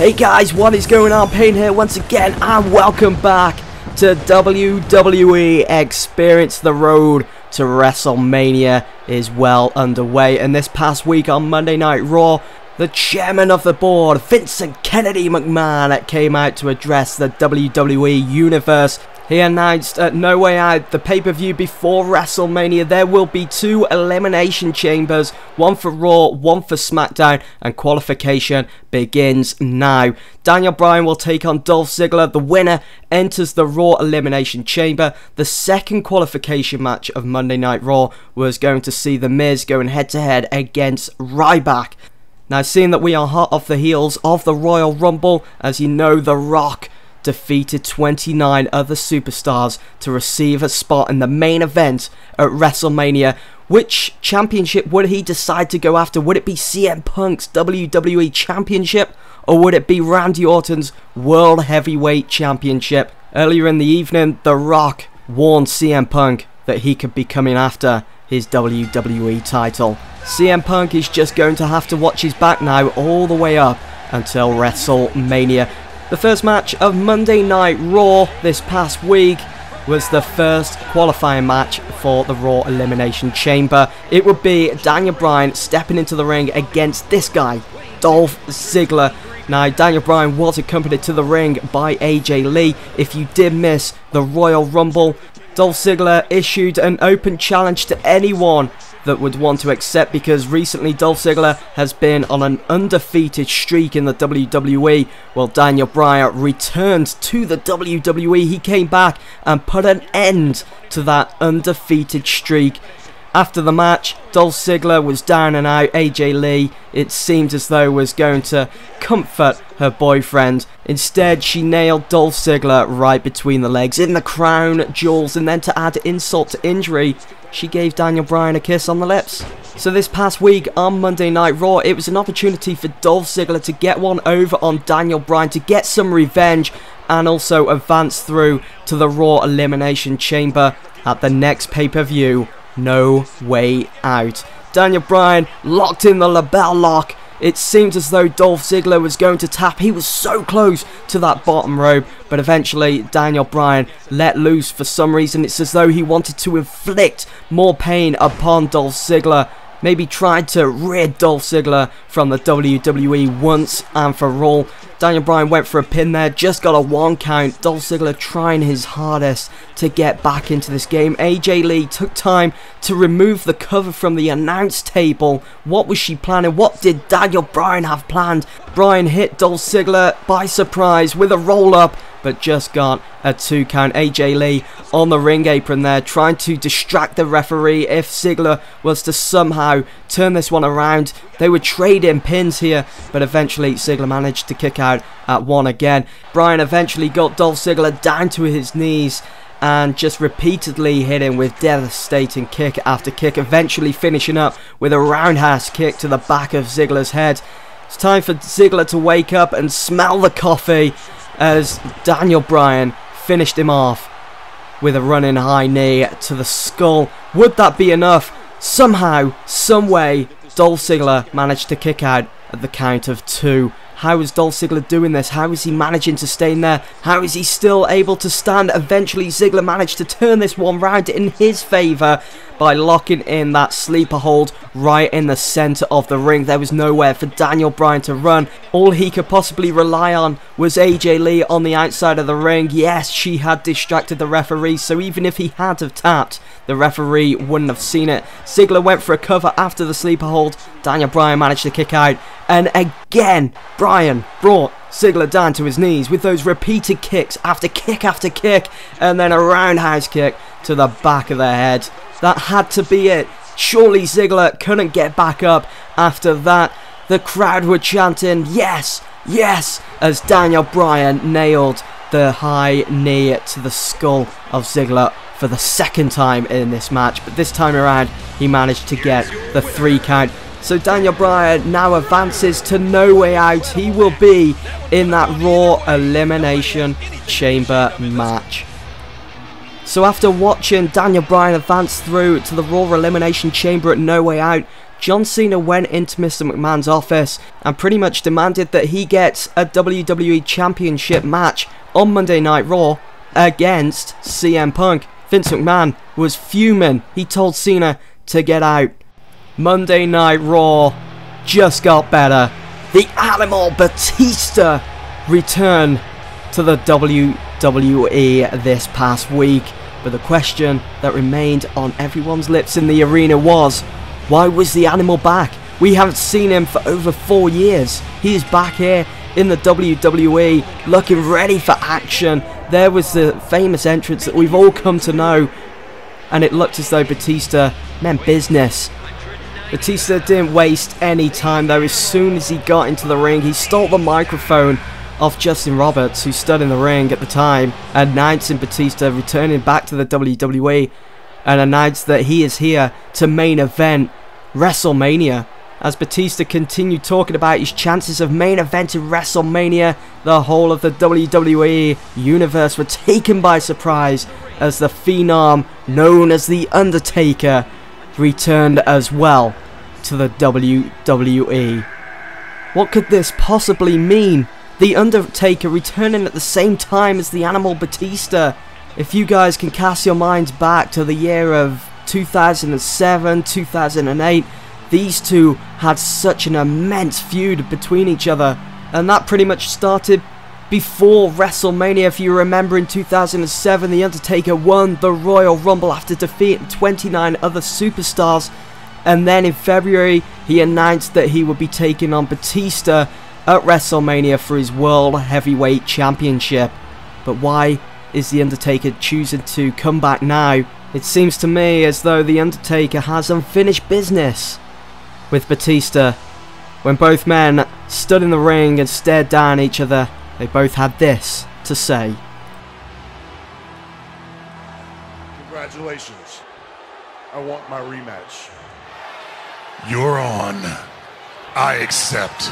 Hey guys, what is going on? Payne here once again, and welcome back to WWE Experience. The road to WrestleMania is well underway, and this past week on Monday Night Raw, the chairman of the board, Vincent Kennedy McMahon, came out to address the WWE Universe. He announced at No Way Out, the pay-per-view before WrestleMania, there will be 2 elimination chambers, one for Raw, one for SmackDown, and qualification begins now. Daniel Bryan will take on Dolph Ziggler. The winner enters the Raw elimination chamber. The second qualification match of Monday Night Raw was going to see The Miz going head-to-head against Ryback. Now, seeing that we are hot off the heels of the Royal Rumble, as you know, The Rock defeated 29 other superstars to receive a spot in the main event at WrestleMania. Which championship would he decide to go after? Would it be CM Punk's WWE Championship, or would it be Randy Orton's World Heavyweight Championship? Earlier in the evening, The Rock warned CM Punk that he could be coming after his WWE title. CM Punk is just going to have to watch his back now all the way up until WrestleMania. The first match of Monday Night Raw this past week was the first qualifying match for the Raw Elimination Chamber. It would be Daniel Bryan stepping into the ring against this guy, Dolph Ziggler. Now, Daniel Bryan was accompanied to the ring by AJ Lee. If you did miss the Royal Rumble, Dolph Ziggler issued an open challenge to anyone that would want to accept, because recently Dolph Ziggler has been on an undefeated streak in the WWE. Well, Daniel Bryan returned to the WWE. He came back and put an end to that undefeated streak. After the match, Dolph Ziggler was down and out. AJ Lee, it seemed as though, was going to comfort her boyfriend. Instead, she nailed Dolph Ziggler right between the legs in the crown jewels, and then to add insult to injury, she gave Daniel Bryan a kiss on the lips. So this past week on Monday Night Raw, it was an opportunity for Dolph Ziggler to get one over on Daniel Bryan, to get some revenge, and also advance through to the Raw Elimination Chamber at the next pay-per-view, No Way Out. Daniel Bryan locked in the label lock. It seemed as though Dolph Ziggler was going to tap. He was so close to that bottom rope, but eventually Daniel Bryan let loose for some reason. It's as though he wanted to inflict more pain upon Dolph Ziggler. Maybe tried to rid Dolph Ziggler from the WWE once and for all. Daniel Bryan went for a pin there, just got a 1 count. Dolph Ziggler trying his hardest to get back into this game. AJ Lee took time to remove the cover from the announce table. What was she planning? What did Daniel Bryan have planned? Bryan hit Dolph Ziggler by surprise with a roll-up, but just got a 2 count. AJ Lee on the ring apron there, trying to distract the referee if Ziggler was to somehow turn this one around. They would trade in pins here, but eventually Ziggler managed to kick out at 1 again. Bryan eventually got Dolph Ziggler down to his knees and just repeatedly hit him with devastating kick after kick, eventually finishing up with a roundhouse kick to the back of Ziggler's head. It's time for Ziggler to wake up and smell the coffee, as Daniel Bryan finished him off with a running high knee to the skull. Would that be enough? Somehow, someway, Dolph Ziggler managed to kick out at the count of 2. How is Dolph Ziggler doing this? How is he managing to stay in there? How is he still able to stand? Eventually, Ziggler managed to turn this one round in his favour by locking in that sleeper hold right in the centre of the ring. There was nowhere for Daniel Bryan to run. All he could possibly rely on was AJ Lee on the outside of the ring. Yes, she had distracted the referee, so even if he had have tapped, the referee wouldn't have seen it. Ziggler went for a cover after the sleeper hold. Daniel Bryan managed to kick out, and again, Bryan brought Ziggler down to his knees with those repeated kicks after kick, and then a roundhouse kick to the back of the head. That had to be it. Surely Ziggler couldn't get back up after that. The crowd were chanting, "Yes, yes," as Daniel Bryan nailed the high knee to the skull of Ziggler for the second time in this match. But this time around, he managed to get the 3 count. So Daniel Bryan now advances to No Way Out. He will be in that Raw Elimination Chamber match. So after watching Daniel Bryan advance through to the Raw Elimination Chamber at No Way Out, John Cena went into Mr. McMahon's office and pretty much demanded that he gets a WWE Championship match on Monday Night Raw against CM Punk. Vince McMahon was fuming. He told Cena to get out. Monday Night Raw just got better. The Animal Batista returned to the WWE this past week. But the question that remained on everyone's lips in the arena was, why was the Animal back? We haven't seen him for over 4 years. He is back here in the WWE, looking ready for action. There was the famous entrance that we've all come to know, and it looked as though Batista meant business. Batista didn't waste any time though. As soon as he got into the ring, he stole the microphone off Justin Roberts, who stood in the ring at the time, announcing Batista returning back to the WWE, and announced that he is here to main event WrestleMania. As Batista continued talking about his chances of main eventing WrestleMania, the whole of the WWE universe were taken by surprise as the Phenom known as The Undertaker returned as well to the WWE. What could this possibly mean? The Undertaker returning at the same time as the Animal Batista. If you guys can cast your minds back to the year of 2007, 2008, these two had such an immense feud between each other, and that pretty much started before WrestleMania. If you remember, in 2007, The Undertaker won the Royal Rumble after defeating 29 other superstars, and then in February he announced that he would be taking on Batista at WrestleMania for his World Heavyweight Championship. But why is The Undertaker choosing to come back now? It seems to me as though The Undertaker has unfinished business with Batista. When both men stood in the ring and stared down each other, they both had this to say. Congratulations. I want my rematch. You're on. I accept.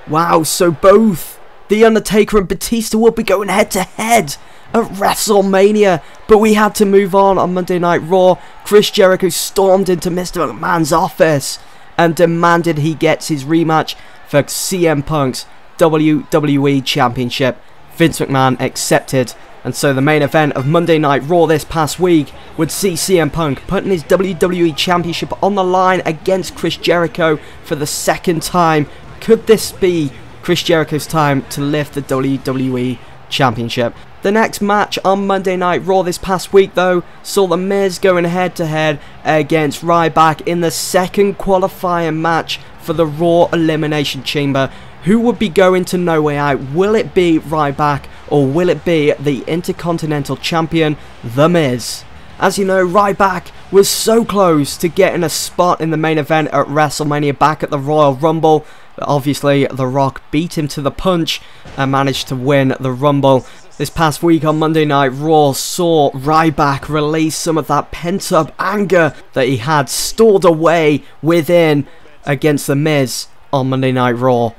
Wow, so both The Undertaker and Batista will be going head to head at WrestleMania. But we had to move on Monday Night Raw. Chris Jericho stormed into Mr. McMahon's office and demanded he gets his rematch for CM Punk's WWE Championship. Vince McMahon accepted, and so the main event of Monday Night Raw this past week would see CM Punk putting his WWE Championship on the line against Chris Jericho for the second time. Could this be Chris Jericho's time to lift the WWE Championship? The next match on Monday Night Raw this past week though saw The Miz going head to head against Ryback in the second qualifying match for the Raw Elimination Chamber. Who would be going to No Way Out? Will it be Ryback or will it be the Intercontinental Champion, The Miz? As you know, Ryback was so close to getting a spot in the main event at WrestleMania back at the Royal Rumble. But obviously, The Rock beat him to the punch and managed to win the Rumble. This past week on Monday Night Raw saw Ryback release some of that pent-up anger that he had stored away within against The Miz on Monday Night Raw.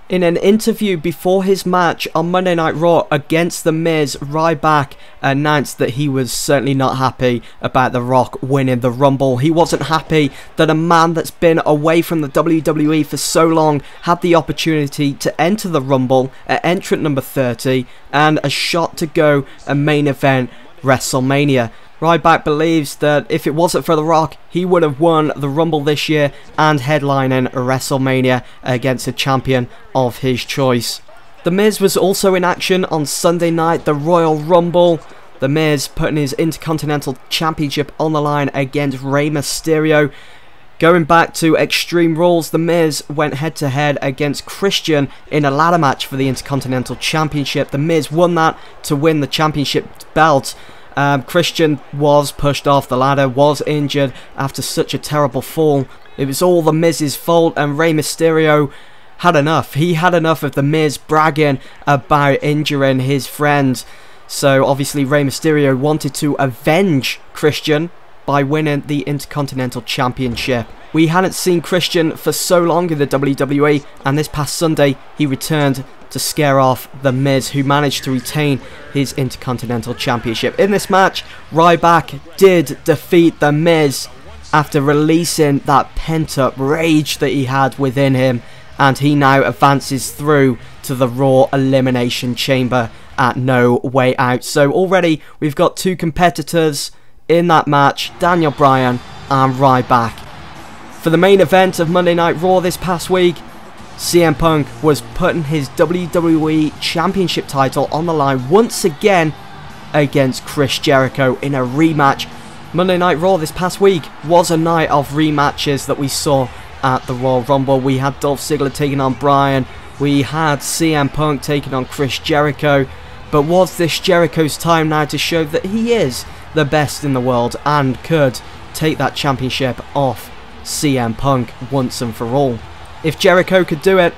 In an interview before his match on Monday Night Raw against The Miz, Ryback announced that he was certainly not happy about The Rock winning the Rumble. He wasn't happy that a man that's been away from the WWE for so long had the opportunity to enter the Rumble at entrant number 30 and a shot to go and main event WrestleMania. Ryback believes that if it wasn't for The Rock, he would have won the Rumble this year and headlining WrestleMania against a champion of his choice. The Miz was also in action on Sunday night, the Royal Rumble. The Miz putting his Intercontinental Championship on the line against Rey Mysterio. Going back to Extreme Rules, The Miz went head to head against Christian in a ladder match for the Intercontinental Championship. The Miz won that to win the championship belt. Christian was pushed off the ladder, was injured after such a terrible fall. It was all The Miz's fault, and Rey Mysterio had enough. He had enough of The Miz bragging about injuring his friend. So obviously Rey Mysterio wanted to avenge Christian by winning the Intercontinental Championship. We hadn't seen Christian for so long in the WWE, and this past Sunday he returned to scare off The Miz, who managed to retain his Intercontinental Championship. In this match, Ryback did defeat The Miz after releasing that pent-up rage that he had within him, and he now advances through to the Raw Elimination Chamber at No Way Out. So already we've got 2 competitors in that match, Daniel Bryan and Ryback. For the main event of Monday Night Raw this past week, CM Punk was putting his WWE Championship title on the line once again against Chris Jericho in a rematch. Monday Night Raw this past week was a night of rematches that we saw at the Royal Rumble. We had Dolph Ziggler taking on Bryan, we had CM Punk taking on Chris Jericho, but was this Jericho's time now to show that he is the best in the world and could take that championship off CM Punk once and for all? If Jericho could do it,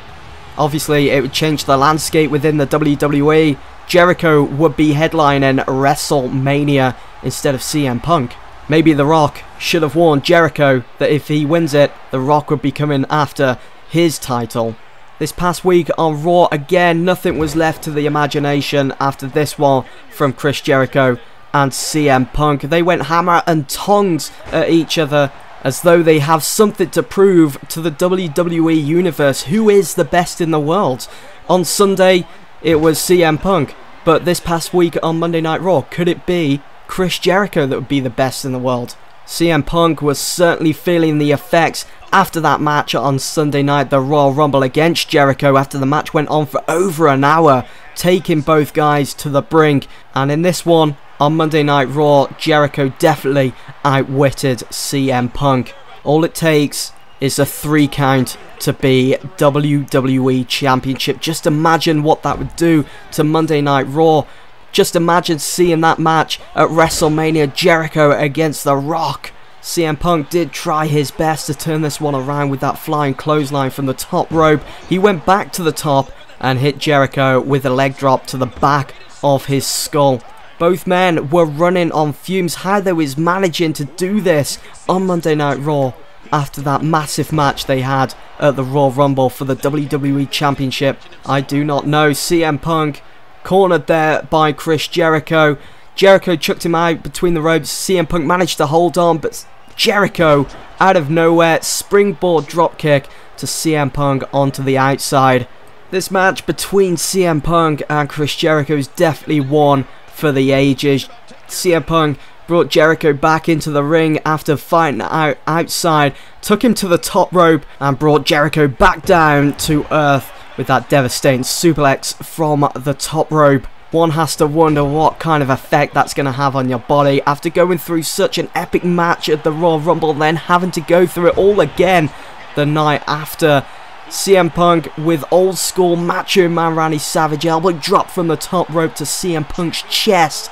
obviously it would change the landscape within the WWE. Jericho would be headlining WrestleMania instead of CM Punk. Maybe The Rock should have warned Jericho that if he wins it, The Rock would be coming after his title. This past week on Raw, again, nothing was left to the imagination after this one from Chris Jericho and CM Punk. They went hammer and tongs at each other as though they have something to prove to the WWE Universe. Who is the best in the world? On Sunday, it was CM Punk. But this past week on Monday Night Raw, could it be Chris Jericho that would be the best in the world? CM Punk was certainly feeling the effects after that match on Sunday night, the Royal Rumble against Jericho, after the match went on for over an hour, taking both guys to the brink. And in this one, on Monday Night Raw, Jericho definitely outwitted CM Punk. All it takes is a 3 count to be WWE Championship. Just imagine what that would do to Monday Night Raw. Just imagine seeing that match at WrestleMania, Jericho against The Rock. CM Punk did try his best to turn this one around with that flying clothesline from the top rope. He went back to the top and hit Jericho with a leg drop to the back of his skull. Both men were running on fumes. How they was managing to do this on Monday Night Raw after that massive match they had at the Royal Rumble for the WWE Championship, I do not know. CM Punk cornered there by Chris Jericho. Jericho chucked him out between the ropes. CM Punk managed to hold on, but Jericho, out of nowhere, springboard dropkick to CM Punk onto the outside. This match between CM Punk and Chris Jericho is definitely one for the ages. CM Punk brought Jericho back into the ring after fighting out outside, took him to the top rope and brought Jericho back down to earth with that devastating suplex from the top rope. One has to wonder what kind of effect that's going to have on your body after going through such an epic match at the Royal Rumble, then having to go through it all again the night after. CM Punk with old school Macho Man Randy Savage elbow drop from the top rope to CM Punk's chest,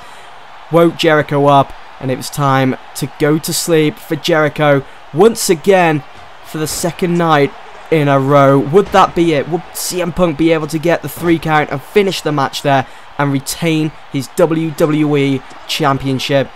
woke Jericho up, and it was time to go to sleep for Jericho once again for the second night in a row. Would that be it? Would CM Punk be able to get the 3 count and finish the match there and retain his WWE Championship?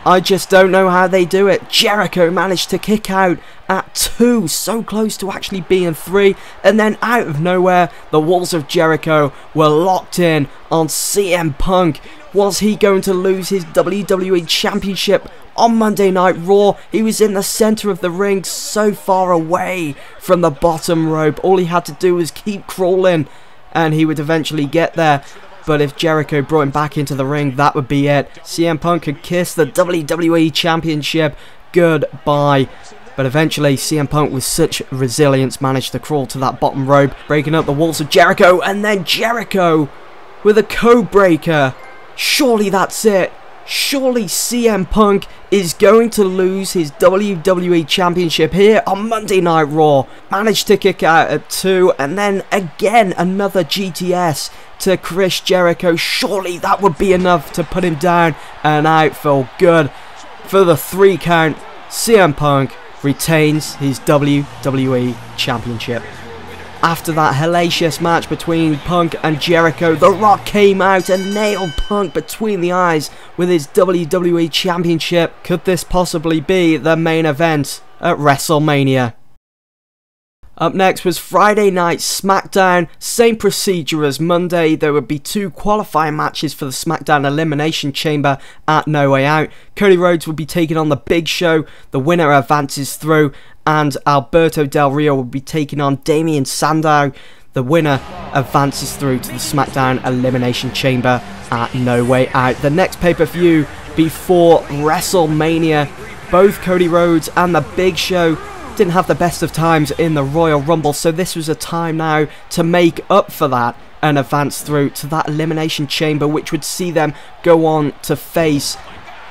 I just don't know how they do it. Jericho managed to kick out at 2, so close to actually being 3, and then out of nowhere, the walls of Jericho were locked in on CM Punk. Was he going to lose his WWE Championship on Monday Night Raw? He was in the center of the ring, so far away from the bottom rope. All he had to do was keep crawling, and he would eventually get there. But if Jericho brought him back into the ring, that would be it. CM Punk could kiss the WWE Championship goodbye. But eventually, CM Punk, with such resilience, managed to crawl to that bottom rope, breaking up the walls of Jericho, and then Jericho with a code breaker. Surely that's it. Surely CM Punk is going to lose his WWE Championship here on Monday Night Raw. Managed to kick out at 2, and then again another GTS to Chris Jericho. Surely that would be enough to put him down and out for good. For the 3 count, CM Punk retains his WWE Championship. After that hellacious match between Punk and Jericho, The Rock came out and nailed Punk between the eyes with his WWE Championship. Could this possibly be the main event at WrestleMania? Up next was Friday Night SmackDown. Same procedure as Monday. There would be 2 qualifying matches for the SmackDown Elimination Chamber at No Way Out. Cody Rhodes would be taking on the Big Show. The winner advances through, and Alberto Del Rio would be taking on Damien Sandow. The winner advances through to the SmackDown Elimination Chamber at No Way Out. The next pay-per-view before WrestleMania. Both Cody Rhodes and the Big Show didn't have the best of times in the Royal Rumble, so this was a time now to make up for that and advance through to that Elimination Chamber, which would see them go on to face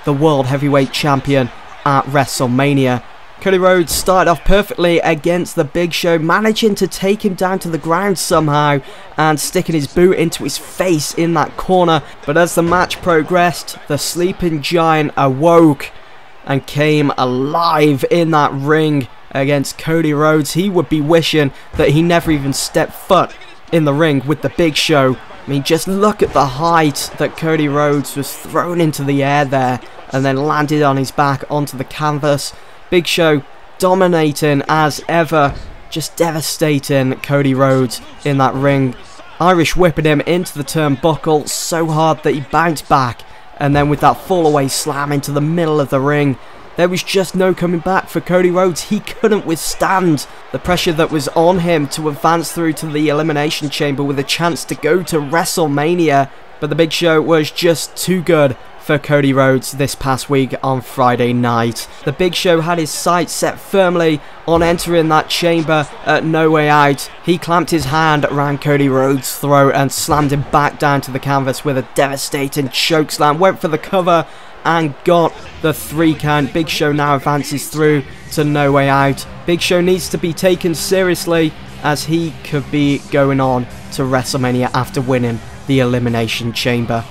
the World Heavyweight Champion at WrestleMania. Cody Rhodes started off perfectly against the Big Show, managing to take him down to the ground somehow and sticking his boot into his face in that corner. But as the match progressed, the sleeping giant awoke and came alive in that ring against Cody Rhodes. He would be wishing that he never even stepped foot in the ring with the Big Show. I mean, just look at the height that Cody Rhodes was thrown into the air there and then landed on his back onto the canvas. Big Show dominating as ever, just devastating Cody Rhodes in that ring. Irish whipping him into the turnbuckle so hard that he bounced back, and then with that fall away slam into the middle of the ring, there was just no coming back for Cody Rhodes. He couldn't withstand the pressure that was on him to advance through to the Elimination Chamber with a chance to go to WrestleMania. But the Big Show was just too good for Cody Rhodes this past week on Friday night. The Big Show had his sights set firmly on entering that chamber at No Way Out. He clamped his hand around Cody Rhodes' throat and slammed him back down to the canvas with a devastating chokeslam. Went for the cover and got the 3 count. Big Show now advances through to No Way Out. Big Show needs to be taken seriously, as he could be going on to WrestleMania after winning the Elimination Chamber.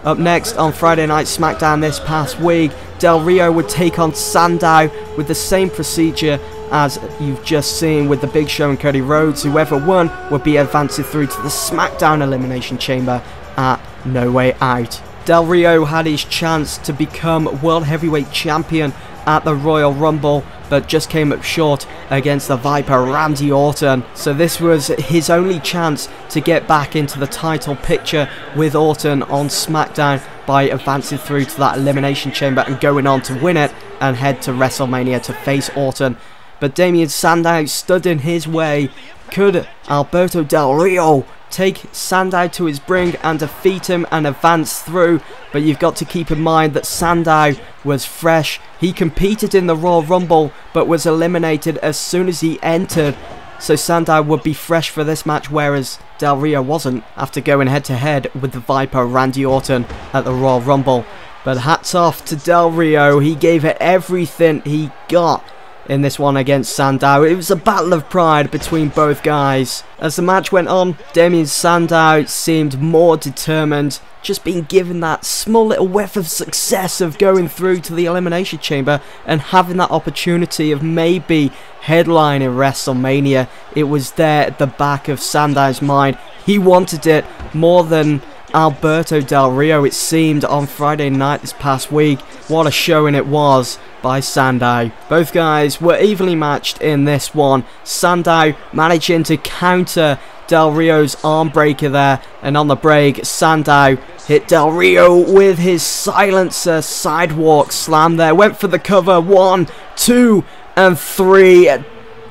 Up next on Friday Night SmackDown this past week, Del Rio would take on Sandow with the same procedure as you've just seen with the Big Show and Cody Rhodes. Whoever won would be advancing through to the SmackDown Elimination Chamber at No Way Out. Del Rio had his chance to become World Heavyweight Champion at the Royal Rumble, but just came up short against the Viper Randy Orton. So this was his only chance to get back into the title picture with Orton on SmackDown by advancing through to that Elimination Chamber and going on to win it and head to WrestleMania to face Orton. But Damien Sandow stood in his way. Could Alberto Del Rio take Sandow to his brink and defeat him and advance through? But you've got to keep in mind that Sandow was fresh. He competed in the Royal Rumble but was eliminated as soon as he entered. So Sandow would be fresh for this match, whereas Del Rio wasn't after going head to head with the Viper Randy Orton at the Royal Rumble. But hats off to Del Rio. He gave it everything he got in this one against Sandow. It was a battle of pride between both guys. As the match went on, Damien Sandow seemed more determined, just being given that small little whiff of success of going through to the Elimination Chamber and having that opportunity of maybe headlining WrestleMania. It was there at the back of Sandow's mind. He wanted it more than Alberto Del Rio, it seemed, on Friday night this past week. What a showing it was by Sandow. Both guys were evenly matched in this one. Sandow managing to counter Del Rio's arm breaker there, and on the break Sandow hit Del Rio with his silencer sidewalk slam there. Went for the cover. 1, 2 and 3.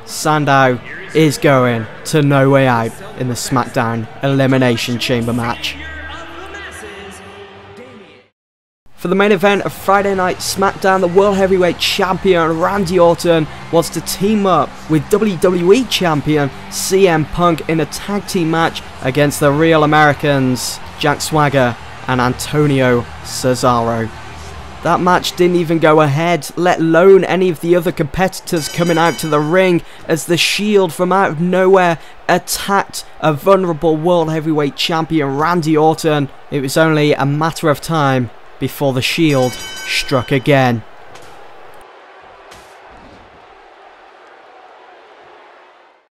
Sandow is going to No Way Out in the SmackDown Elimination Chamber match. For the main event of Friday Night SmackDown, the World Heavyweight Champion Randy Orton was to team up with WWE Champion CM Punk in a tag team match against the Real Americans, Jack Swagger and Antonio Cesaro. That match didn't even go ahead, let alone any of the other competitors coming out to the ring, as the Shield from out of nowhere attacked a vulnerable World Heavyweight Champion Randy Orton. It was only a matter of time before the Shield struck again.